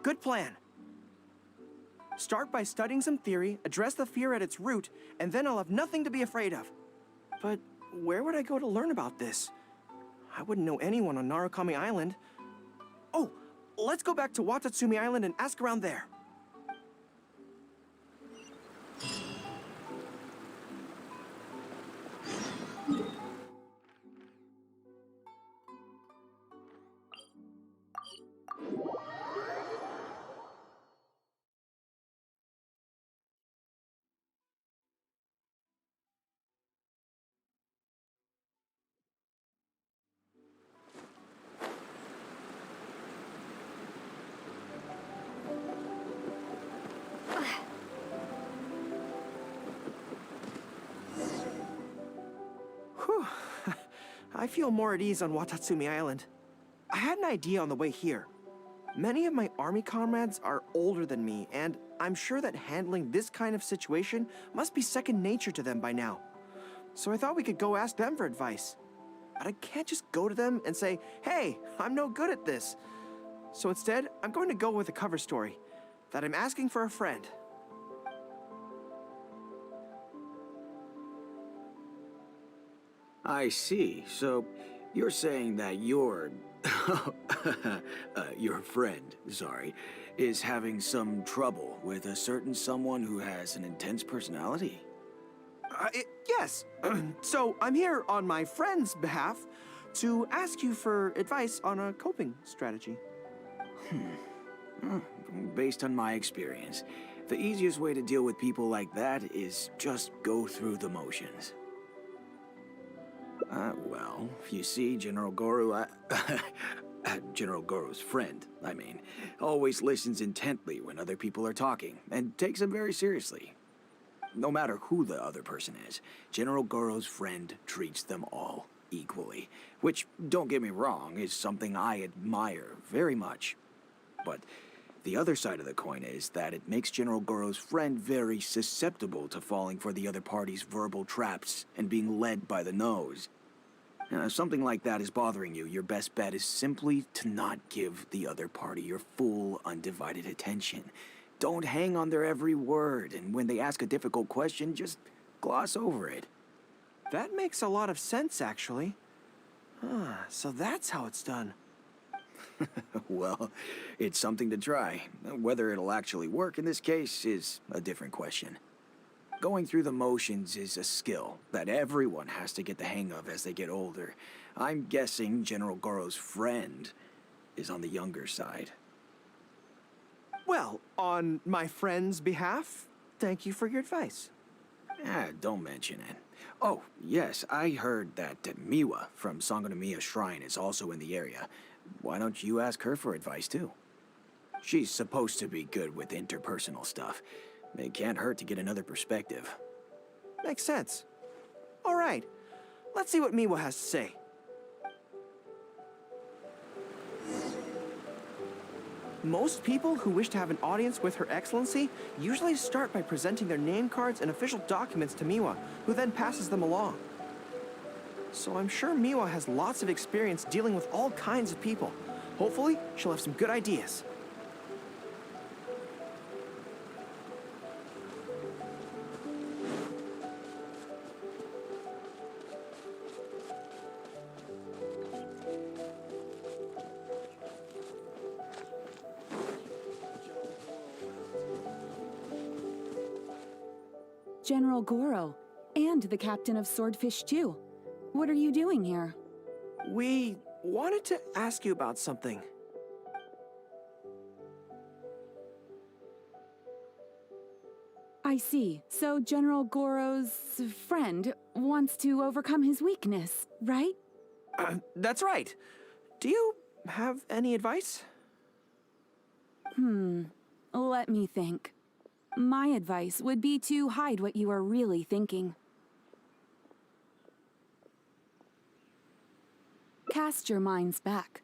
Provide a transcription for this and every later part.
Good plan. Start by studying some theory, address the fear at its root, and then I'll have nothing to be afraid of. But where would I go to learn about this? I wouldn't know anyone on Narukami Island. Oh, let's go back to Watatsumi Island and ask around there. Whew. I feel more at ease on Watatsumi Island. I had an idea on the way here. Many of my army comrades are older than me, and I'm sure that handling this kind of situation must be second nature to them by now. So I thought we could go ask them for advice. But I can't just go to them and say, hey, I'm no good at this. So instead, I'm going to go with a cover story, that I'm asking for a friend. I see. So, you're saying that your friend, sorry, is having some trouble with a certain someone who has an intense personality? Yes. So I'm here on my friend's behalf to ask you for advice on a coping strategy. Based on my experience, the easiest way to deal with people like that is just go through the motions. Well, you see, General Goro, General Goro's friend, I mean, always listens intently when other people are talking, and takes them very seriously. No matter who the other person is, General Goro's friend treats them all equally, which, don't get me wrong, is something I admire very much. But the other side of the coin is that it makes General Goro's friend very susceptible to falling for the other party's verbal traps and being led by the nose. Now, if something like that is bothering you, your best bet is simply to not give the other party your full, undivided attention. Don't hang on their every word, and when they ask a difficult question, just gloss over it. That makes a lot of sense, actually. So that's how it's done. Well, it's something to try. Whether it'll actually work in this case is a different question. Going through the motions is a skill that everyone has to get the hang of as they get older. I'm guessing General Goro's friend is on the younger side. Well, on my friend's behalf, thank you for your advice. Don't mention it. Oh, yes, I heard that Miwa from Sangonomiya Shrine is also in the area. Why don't you ask her for advice, too? She's supposed to be good with interpersonal stuff. It can't hurt to get another perspective. Makes sense. All right, let's see what Miwa has to say. Most people who wish to have an audience with Her Excellency usually start by presenting their name cards and official documents to Miwa, who then passes them along. So I'm sure Miwa has lots of experience dealing with all kinds of people. Hopefully, she'll have some good ideas. General Goro, and the captain of Swordfish too. What are you doing here? We wanted to ask you about something. I see. So General Goro's friend wants to overcome his weakness, right? That's right. Do you have any advice? Let me think. My advice would be to hide what you are really thinking. Cast your minds back.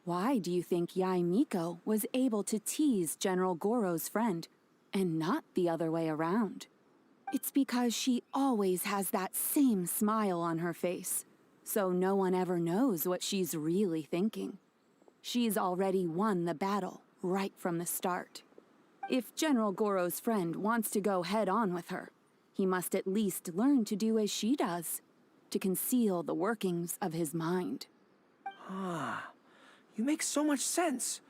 Why do you think Yae Miko was able to tease General Goro's friend, and not the other way around? It's because she always has that same smile on her face, so no one ever knows what she's really thinking. She's already won the battle, right from the start. If General Goro's friend wants to go head-on with her, he must at least learn to do as she does, to conceal the workings of his mind. Ah, you make so much sense.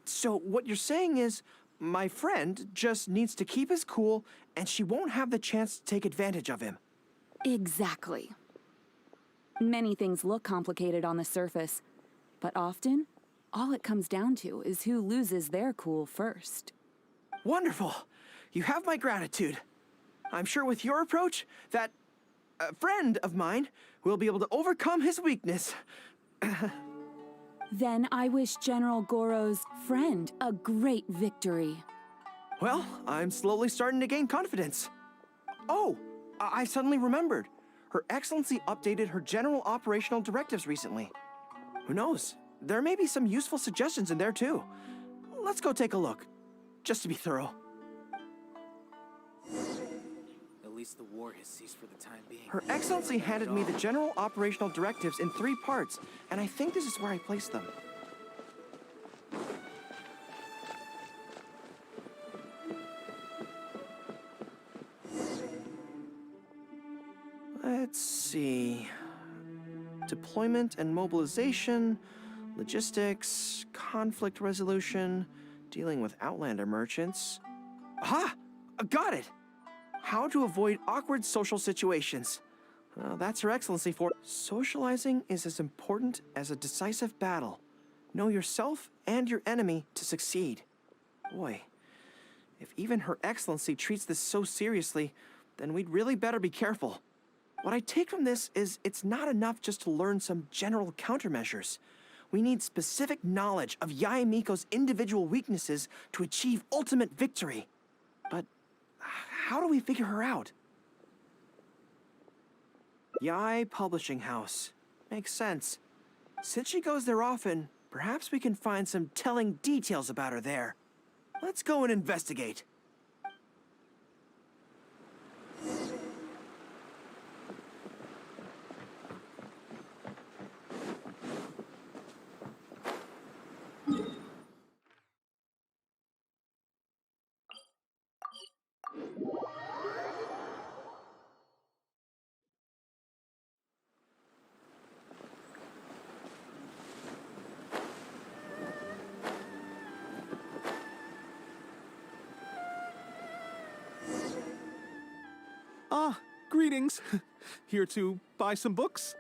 So what you're saying is, my friend just needs to keep his cool, and she won't have the chance to take advantage of him. Exactly. Many things look complicated on the surface, but often, all it comes down to is who loses their cool first. Wonderful. You have my gratitude. I'm sure with your approach, that friend of mine will be able to overcome his weakness. Then I wish General Goro's friend a great victory. Well, I'm slowly starting to gain confidence. Oh, I suddenly remembered. Her Excellency updated her general operational directives recently. Who knows? There may be some useful suggestions in there too. Let's go take a look, just to be thorough. At least the war has ceased for the time being. Her Excellency handed me the general operational directives in 3 parts, and I think this is where I placed them. Let's see. Deployment and mobilization, logistics, conflict resolution, dealing with Outlander merchants. Aha! Got it! How to avoid awkward social situations. That's Her Excellency for. Socializing is as important as a decisive battle. Know yourself and your enemy to succeed. Boy, if even Her Excellency treats this so seriously, then we'd really better be careful. What I take from this is it's not enough just to learn some general countermeasures. We need specific knowledge of Yae Miko's individual weaknesses to achieve ultimate victory. But how do we figure her out? Yae Publishing House. Makes sense. Since she goes there often, perhaps we can find some telling details about her there. Let's go and investigate. Greetings. Here to buy some books?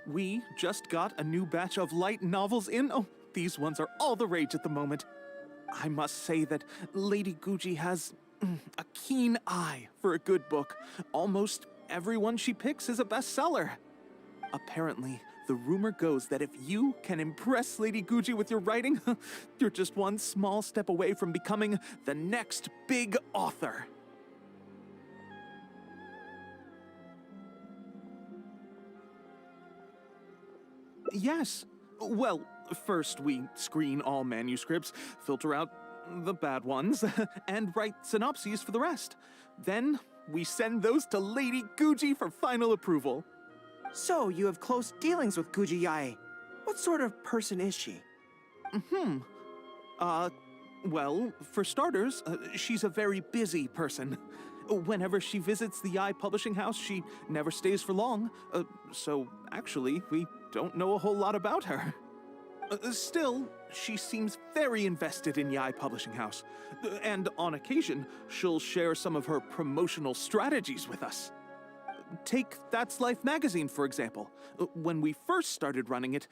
We just got a new batch of light novels in. Oh, these ones are all the rage at the moment. I must say that Lady Guji has a keen eye for a good book. Almost everyone she picks is a bestseller. Apparently, the rumor goes that if you can impress Lady Guji with your writing, you're just one small step away from becoming the next big author. Yes. Well, first we screen all manuscripts, filter out the bad ones, and write synopses for the rest. Then we send those to Lady Guji for final approval. So, you have close dealings with Guji Yae. What sort of person is she? Well, for starters, she's a very busy person. Whenever she visits the Yae Publishing House, she never stays for long. So, actually, we don't know a whole lot about her. Still, she seems very invested in Yae Publishing House. And on occasion, she'll share some of her promotional strategies with us. Take That's Life magazine, for example. When we first started running it,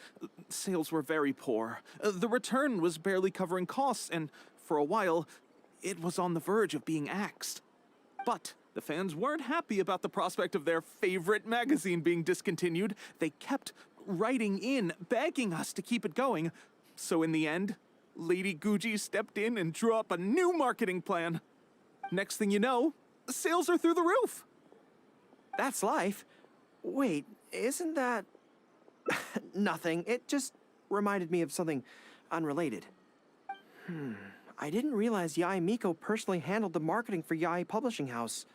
sales were very poor. The return was barely covering costs, and for a while, it was on the verge of being axed. But the fans weren't happy about the prospect of their favorite magazine being discontinued. They kept writing in, begging us to keep it going. So in the end, Lady Guji stepped in and drew up a new marketing plan. Next thing you know, sales are through the roof. That's Life? Wait, isn't that... Nothing. It just reminded me of something unrelated. I didn't realize Yae Miko personally handled the marketing for Yae Publishing House.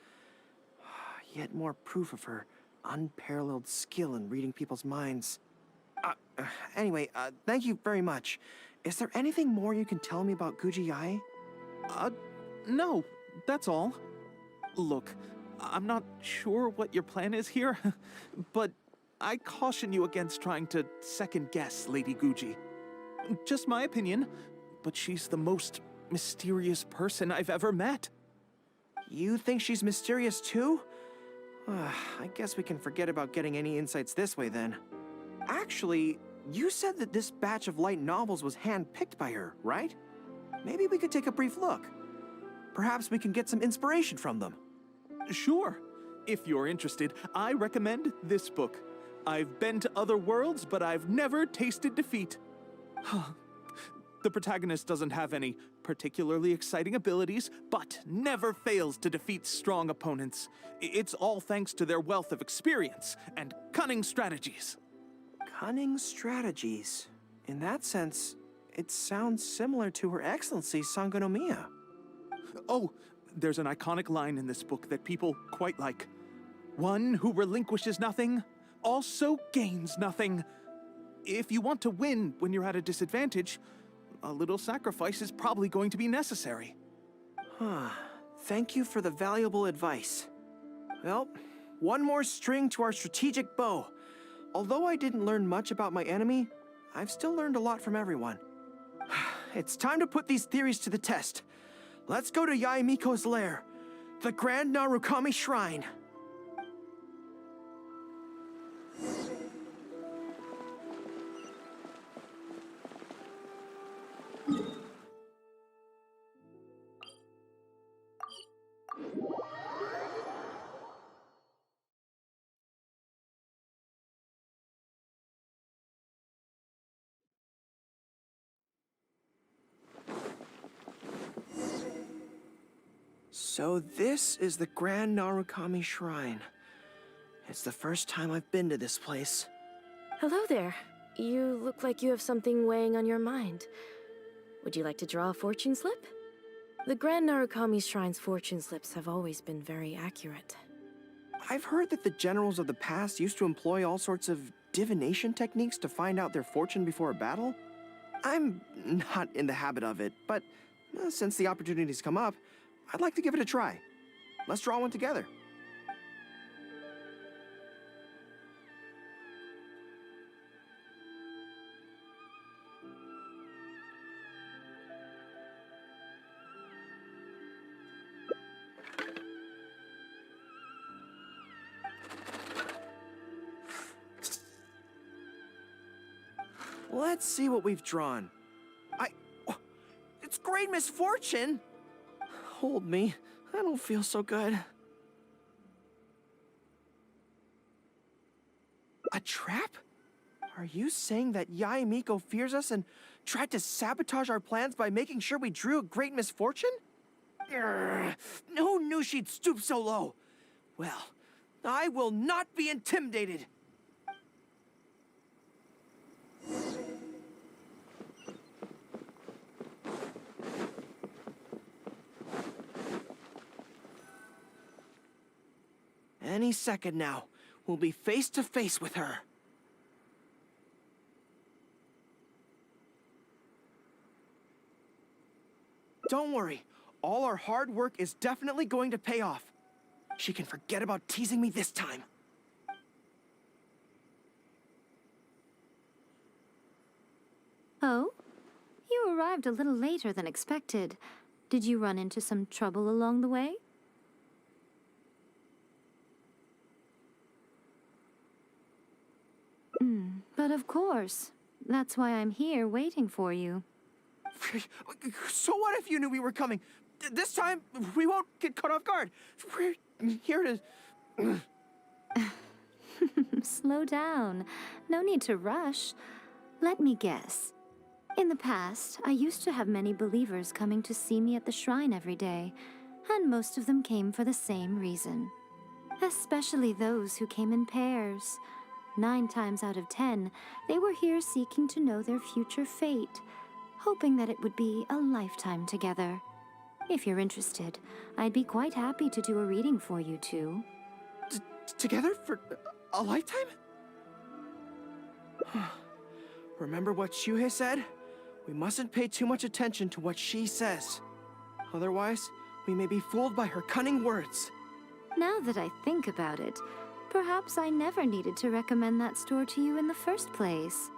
Yet more proof of her unparalleled skill in reading people's minds. Anyway, thank you very much. Is there anything more you can tell me about Guji-ai? No, that's all. Look, I'm not sure what your plan is here, but I caution you against trying to second-guess Lady Guji. Just my opinion, but she's the most mysterious person I've ever met. You think she's mysterious too? I guess we can forget about getting any insights this way then. Actually, you said that this batch of light novels was hand-picked by her, right? Maybe we could take a brief look. Perhaps we can get some inspiration from them. Sure. If you're interested, I recommend this book. I've been to other worlds, but I've never tasted defeat. The protagonist doesn't have any particularly exciting abilities, but never fails to defeat strong opponents. It's all thanks to their wealth of experience and cunning strategies. Cunning strategies. In that sense, it sounds similar to Her Excellency Sangonomiya. Oh, there's an iconic line in this book that people quite like. One who relinquishes nothing also gains nothing. If you want to win when you're at a disadvantage, a little sacrifice is probably going to be necessary. Thank you for the valuable advice. Well, one more string to our strategic bow. Although I didn't learn much about my enemy, I've still learned a lot from everyone. It's time to put these theories to the test. Let's go to Yae Miko's lair, the Grand Narukami Shrine. So this is the Grand Narukami Shrine. It's the first time I've been to this place. Hello there. You look like you have something weighing on your mind. Would you like to draw a fortune slip? The Grand Narukami Shrine's fortune slips have always been very accurate. I've heard that the generals of the past used to employ all sorts of divination techniques to find out their fortune before a battle. I'm not in the habit of it, but since the opportunity's come up, I'd like to give it a try. Let's draw one together. Let's see what we've drawn. It's great misfortune! Hold me. I don't feel so good. A trap? Are you saying that Yae Miko fears us and tried to sabotage our plans by making sure we drew a great misfortune? Who knew she'd stoop so low? Well, I will not be intimidated. Any second now, we'll be face to face with her. Don't worry, all our hard work is definitely going to pay off. She can forget about teasing me this time. Oh? You arrived a little later than expected. Did you run into some trouble along the way? But of course. That's why I'm here waiting for you. So what if you knew we were coming? This time, we won't get caught off guard. We're here to... Slow down. No need to rush. Let me guess. In the past, I used to have many believers coming to see me at the shrine every day, and most of them came for the same reason. Especially those who came in pairs. 9 times out of 10, they were here seeking to know their future fate, hoping that it would be a lifetime together. If you're interested, I'd be quite happy to do a reading for you two. Together for a lifetime? Remember what Shuhei said? We mustn't pay too much attention to what she says. Otherwise, we may be fooled by her cunning words. Now that I think about it, perhaps I never needed to recommend that store to you in the first place.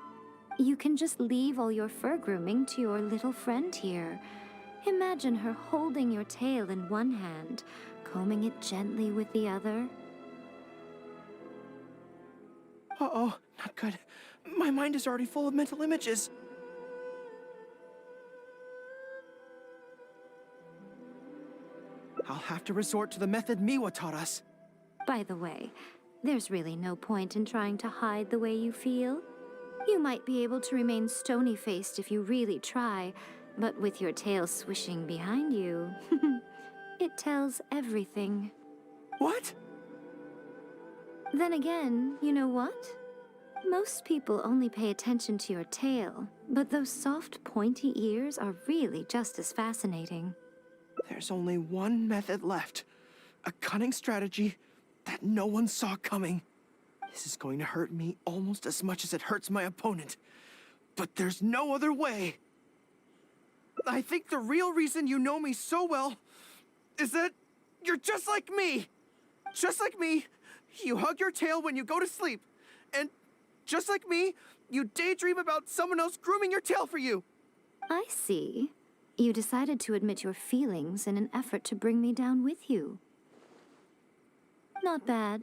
You can just leave all your fur grooming to your little friend here. Imagine her holding your tail in one hand, combing it gently with the other. Uh-oh, not good. My mind is already full of mental images. I'll have to resort to the method Miwa taught us. By the way, there's really no point in trying to hide the way you feel. You might be able to remain stony-faced if you really try, but with your tail swishing behind you, it tells everything. What? Then again, you know what? Most people only pay attention to your tail, but those soft, pointy ears are really just as fascinating. There's only one method left. A cunning strategy that no one saw coming. This is going to hurt me almost as much as it hurts my opponent. But there's no other way. I think the real reason you know me so well is that you're just like me. Just like me, you hug your tail when you go to sleep. And just like me, you daydream about someone else grooming your tail for you. I see. You decided to admit your feelings in an effort to bring me down with you. Not bad.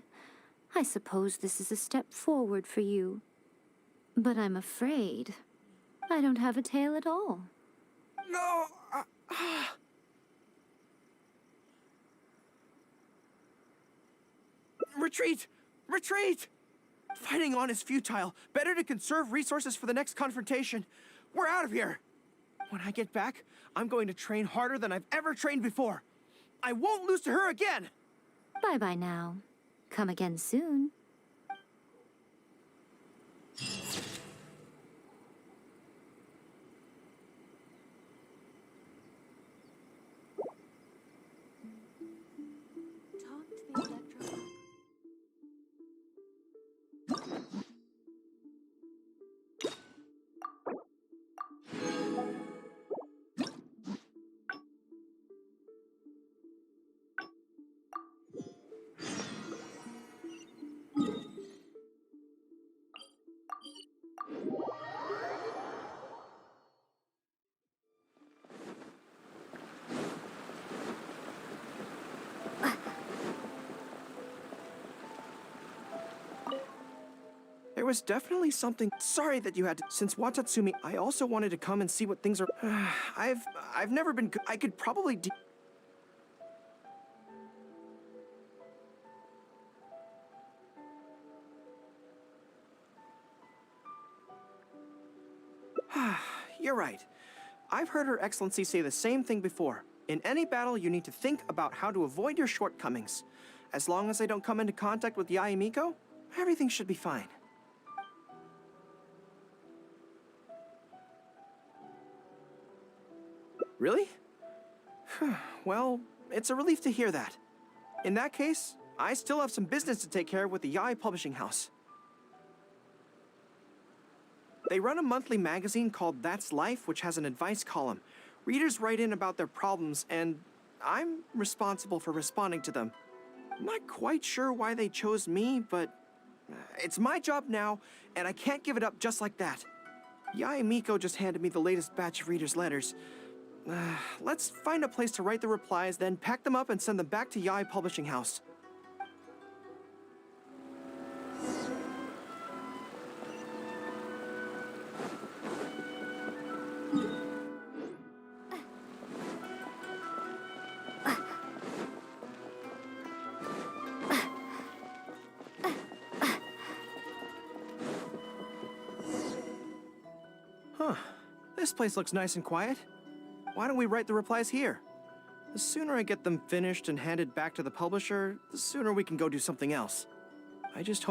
I suppose this is a step forward for you. But I'm afraid I don't have a tail at all. No. Retreat! Retreat! Fighting on is futile. Better to conserve resources for the next confrontation. We're out of here. When I get back, I'm going to train harder than I've ever trained before. I won't lose to her again! Bye-bye now. Come again soon. There was definitely something. Sorry that you had to. Since Watatsumi, I also wanted to come and see what things are. I've never been. I could probably. You're right. I've heard Her Excellency say the same thing before. In any battle, you need to think about how to avoid your shortcomings. As long as I don't come into contact with Yae Miko, everything should be fine. Really? Well, it's a relief to hear that. In that case, I still have some business to take care of with the Yae Publishing House. They run a monthly magazine called That's Life, which has an advice column. Readers write in about their problems, and I'm responsible for responding to them. I'm not quite sure why they chose me, but it's my job now, and I can't give it up just like that. Yae Miko just handed me the latest batch of readers' letters. Let's find a place to write the replies, then pack them up and send them back to Yae Publishing House. Huh. This place looks nice and quiet. Why don't we write the replies here? The sooner I get them finished and handed back to the publisher, the sooner we can go do something else. I just hope